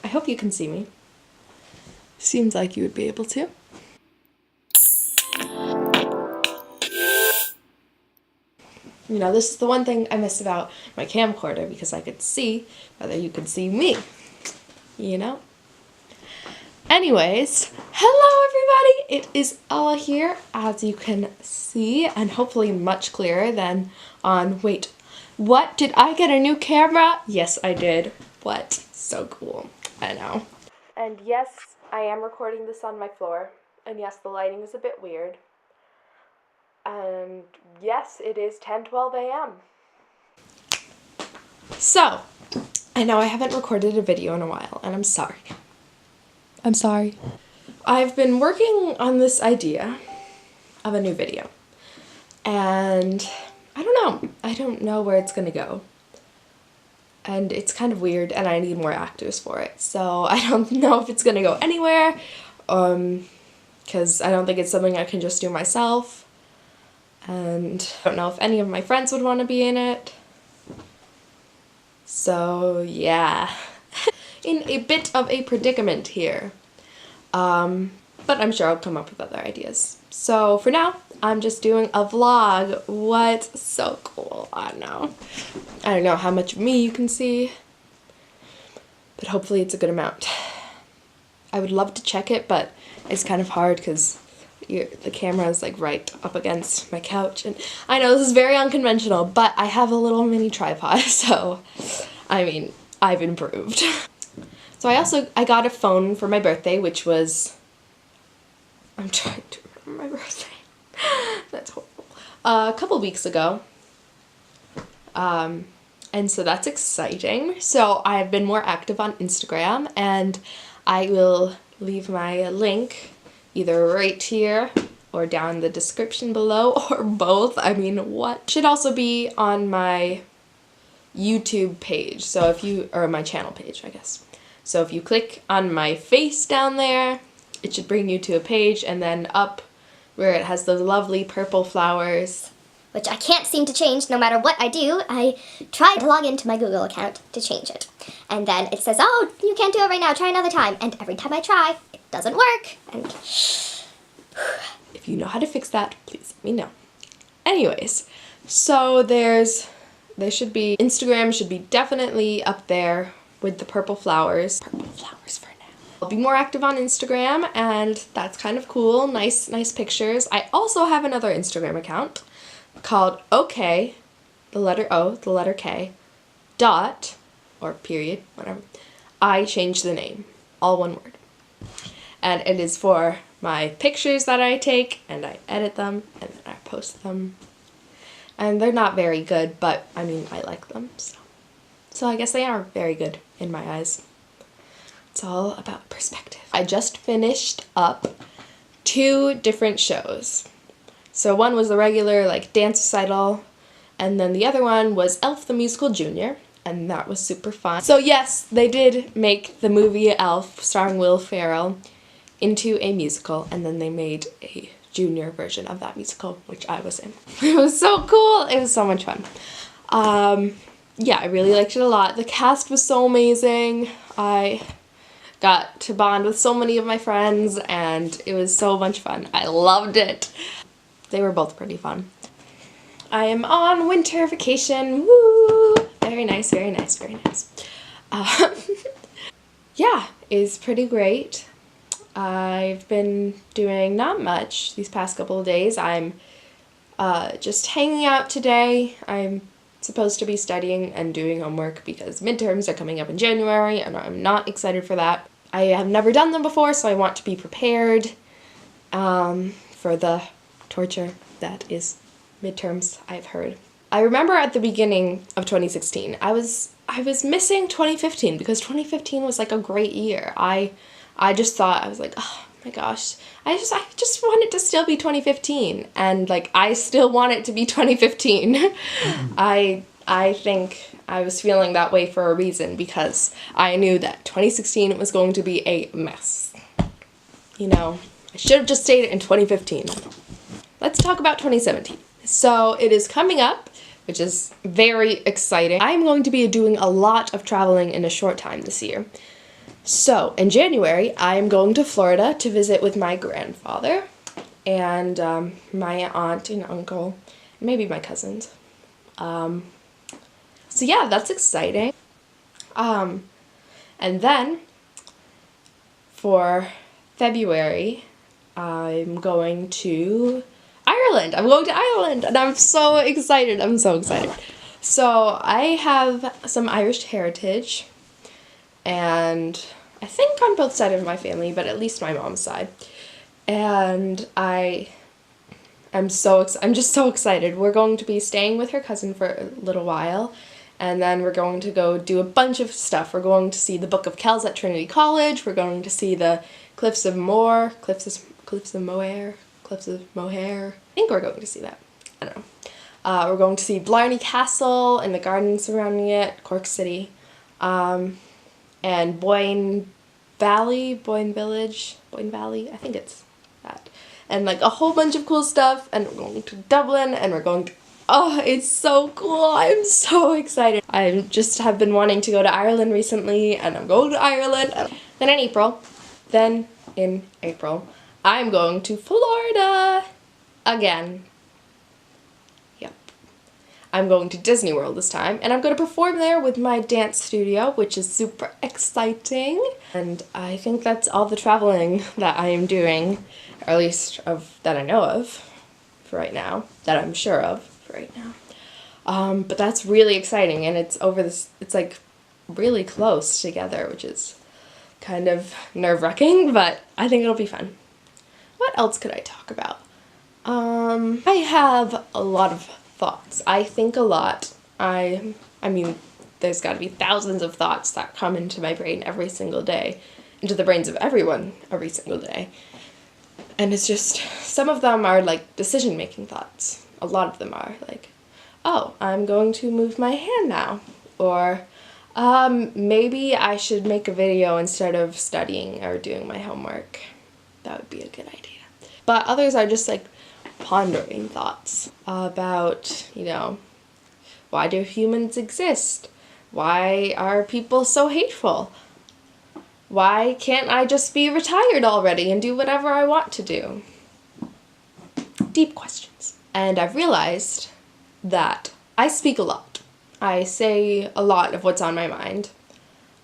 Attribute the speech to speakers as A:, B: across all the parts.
A: I hope you can see me. Seems like you would be able to. You know, this is the one thing I miss about my camcorder, because I could see whether you could see me, you know? Anyways, hello everybody! It is Ella here, as you can see, and hopefully much clearer than on, wait, what? Did I get a new camera? Yes, I did. What? So cool. I know. And yes, I am recording this on my floor, and yes, the lighting is a bit weird. And yes, it is 10:12 a.m. So, I know I haven't recorded a video in a while, and I'm sorry. I'm sorry. I've been working on this idea of a new video, and I don't know where it's gonna go. And it's kind of weird, and I need more actors for it, so I don't know if it's gonna go anywhere, because I don't think it's something I can just do myself, and I don't know if any of my friends would want to be in it. So yeah, in a bit of a predicament here, but I'm sure I'll come up with other ideas. So for now, I'm just doing a vlog. What? So cool. I don't know how much of me you can see, but hopefully it's a good amount. I would love to check it, but it's kind of hard because the camera is like right up against my couch, and I know this is very unconventional, but I have a little mini tripod, so I mean, I've improved. So I got a phone for my birthday, which was, I'm trying to remember my birthday. That's horrible. A couple weeks ago. And so that's exciting. So I've been more active on Instagram, and I will leave my link either right here or down in the description below, or both. I mean, what? Should also be on my YouTube page, so if you, or my channel page, I guess. So if you click on my face down there, it should bring you to a page, and then up where it has those lovely purple flowers,
B: which I can't seem to change no matter what I do. I tried to log into my Google account to change it. And then it says, oh, you can't do it right now, try another time. And every time I try, it doesn't work. And
A: if you know how to fix that, please let me know. Anyways, so there should be, Instagram should be definitely up there with the purple flowers. Purple flowers for now. I'll be more active on Instagram, and that's kind of cool. Nice pictures. I also have another Instagram account called OK, the letter O, the letter K, dot, or period, whatever. I changed the name, all one word. And it is for my pictures that I take, and I edit them, and then I post them. And they're not very good, but I mean, I like them, so I guess they are very good in my eyes. It's all about perspective. I just finished up 2 different shows. So one was the regular, like, dance recital, and then the other one was Elf the Musical Junior, and that was super fun. So yes, they did make the movie Elf, starring Will Ferrell, into a musical, and then they made a junior version of that musical, which I was in. It was so cool! It was so much fun. Yeah, I really liked it a lot. The cast was so amazing. I got to bond with so many of my friends, and it was so much fun. I loved it. They were both pretty fun. I am on winter vacation. Woo! Very nice, very nice, very nice. Yeah, it's pretty great. I've been doing not much these past couple of days. I'm just hanging out today. I'm supposed to be studying and doing homework because midterms are coming up in January, and I'm not excited for that. I have never done them before, so I want to be prepared for the torture that is midterms, I've heard. I remember at the beginning of 2016, I was missing 2015 because 2015 was like a great year. I just thought, I was like, oh my gosh, I just want it to still be 2015, and like I still want it to be 2015. I think I was feeling that way for a reason, because I knew that 2016 was going to be a mess. You know, I should have just stayed in 2015. Let's talk about 2017. So it is coming up, which is very exciting. I'm going to be doing a lot of traveling in a short time this year. So in January, I am going to Florida to visit with my grandfather and my aunt and uncle, and maybe my cousins. So yeah, that's exciting. And then for February, I'm going to Ireland. I'm going to Ireland and I'm so excited. I'm so excited. So I have some Irish heritage, and I think on both sides of my family, but at least my mom's side. And I'm just so excited. We're going to be staying with her cousin for a little while, and then we're going to go do a bunch of stuff. We're going to see the Book of Kells at Trinity College. We're going to see the Cliffs of Moher. I think we're going to see that. I don't know. We're going to see Blarney Castle and the gardens surrounding it, Cork City, and Boyne Valley, I think it's that. And like a whole bunch of cool stuff, and we're going to Dublin, and we're going to, oh, it's so cool. I'm so excited. I just have been wanting to go to Ireland recently, and I'm going to Ireland. Then in April, I'm going to Florida again. Yep. I'm going to Disney World this time, and I'm going to perform there with my dance studio, which is super exciting. And I think that's all the traveling that I am doing, or at least that I know of for right now, that I'm sure of for right now. But that's really exciting, and it's like really close together, which is kind of nerve-wracking, but I think it'll be fun. What else could I talk about? I have a lot of thoughts. I think a lot. I mean, there's got to be thousands of thoughts that come into my brain every single day, into the brains of everyone every single day. And it's just, some of them are like decision-making thoughts. A lot of them are like, oh, I'm going to move my hand now. Or, maybe I should make a video instead of studying or doing my homework. That would be a good idea. But others are just like pondering thoughts about, why do humans exist? Why are people so hateful? Why can't I just be retired already and do whatever I want to do? Deep questions. And I've realized that I speak a lot. I say a lot of what's on my mind,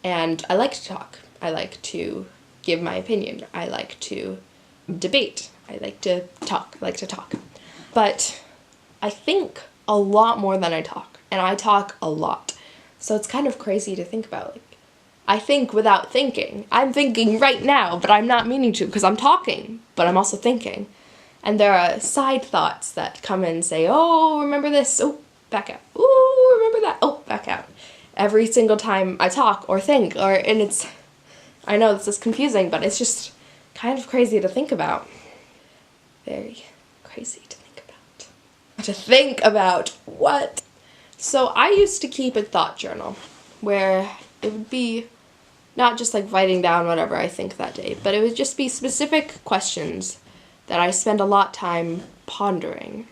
A: and I like to talk. I like to give my opinion. I like to debate. I like to talk. But I think a lot more than I talk, and I talk a lot. So it's kind of crazy to think about. Like, I think without thinking. I'm thinking right now, but I'm not meaning to because I'm talking, but I'm also thinking. And there are side thoughts that come in and say, oh, remember this? Oh, back out. Oh, remember that? Oh, back out. Every single time I talk or think, and it's, I know this is confusing, but it's just kind of crazy to think about. Very crazy to think about. To think about what? So I used to keep a thought journal where it would be not just like writing down whatever I think that day, but it would just be specific questions that I spend a lot of time pondering.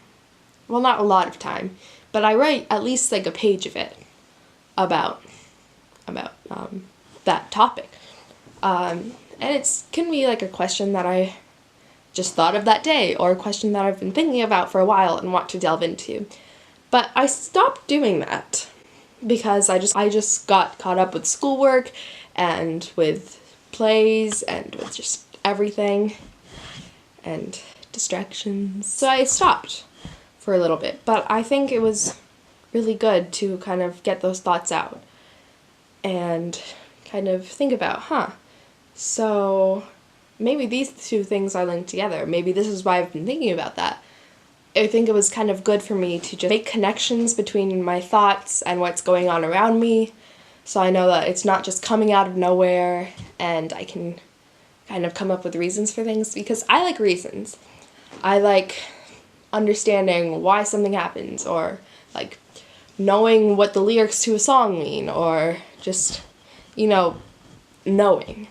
A: Well, not a lot of time, but I write at least like a page of it about that topic. And it can be like a question that I just thought of that day, or a question that I've been thinking about for a while and want to delve into. But I stopped doing that because I just got caught up with schoolwork and with plays and with just everything and distractions. So I stopped for a little bit, but I think it was really good to kind of get those thoughts out and kind of think about, so maybe these two things are linked together. Maybe this is why I've been thinking about that. I think it was kind of good for me to just make connections between my thoughts and what's going on around me, so I know that it's not just coming out of nowhere and I can kind of come up with reasons for things, because I like reasons. I like understanding why something happens, or like knowing what the lyrics to a song mean, or just, knowing.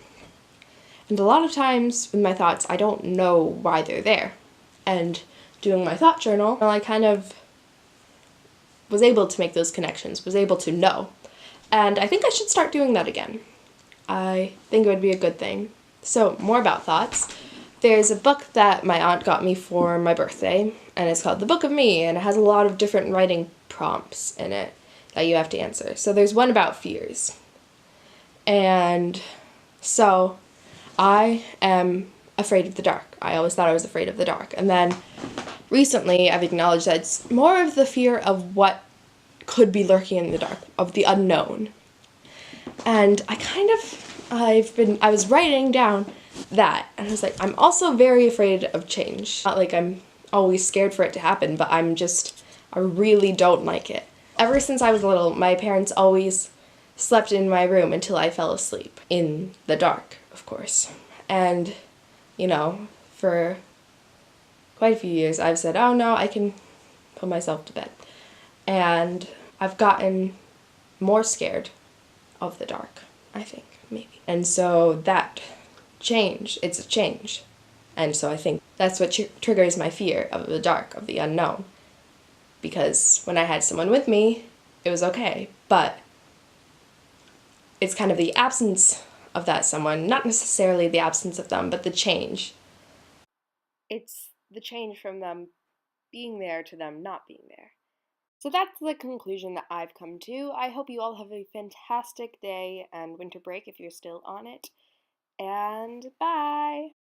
A: And a lot of times with my thoughts, I don't know why they're there. And doing my thought journal, I kind of was able to make those connections, was able to know. And I think I should start doing that again. I think it would be a good thing. So, more about thoughts. There's a book that my aunt got me for my birthday, and it's called The Book of Me, and it has a lot of different writing prompts in it that you have to answer. So there's one about fears. And so I am afraid of the dark. I always thought I was afraid of the dark. And then recently I've acknowledged that it's more of the fear of what could be lurking in the dark, of the unknown. And I was writing down that, and I was like, I'm also very afraid of change. Not like I'm always scared for it to happen, but I really don't like it. Ever since I was little, my parents always slept in my room until I fell asleep. In the dark, of course. And, for quite a few years I've said, oh no, I can put myself to bed. And I've gotten more scared of the dark, I think, maybe. And so that it's a change. And so I think that's what triggers my fear of the dark, of the unknown. Because when I had someone with me, it was okay. But it's kind of the absence of that someone, not necessarily the absence of them, but the change. It's the change from them being there to them not being there. So that's the conclusion that I've come to. I hope you all have a fantastic day and winter break if you're still on it. And bye!